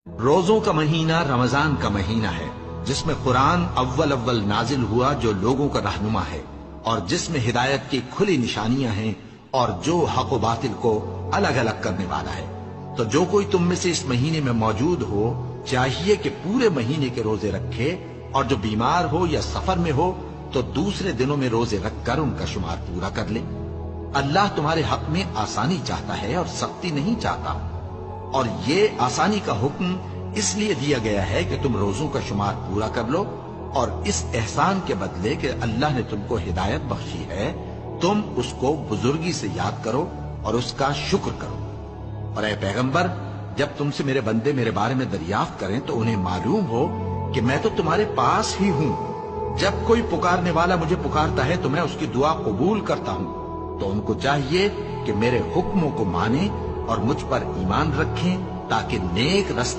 روزوں کا مہینہ رمضان کا مہینہ ہے جس میں قرآن اول نازل ہوا، جو لوگوں کا رہنما ہے اور جس میں ہدایت کی کھلی نشانیاں ہیں اور جو حق و باطل کو الگ الگ کرنے والا ہے۔ تو جو کوئی تم میں سے اس مہینے میں موجود ہو چاہیے کہ پورے مہینے کے روزے رکھے، اور جو بیمار ہو یا سفر میں ہو تو دوسرے دنوں میں روزے رکھ کر ان کا شمار پورا کر لے۔ اللہ تمہارے حق میں آسانی چاہتا ہے اور سختی نہیں چاہتا، اور یہ آسانی کا حکم اس لیے دیا گیا ہے کہ تم روزوں کا شمار پورا کر لو، اور اس احسان کے بدلے کہ اللہ نے تم کو ہدایت بخشی ہے تم اس کو بزرگی سے یاد کرو اور اس کا شکر کرو۔ اور اے پیغمبر، جب تم سے میرے بندے میرے بارے میں دریافت کریں تو انہیں معلوم ہو کہ میں تو تمہارے پاس ہی ہوں۔ جب کوئی پکارنے والا مجھے پکارتا ہے تو میں اس کی دعا قبول کرتا ہوں۔ تو ان کو چاہیے کہ میرے حکموں کو مانیں اور مجھ پر ایمان رکھیں تاکہ نیک رستے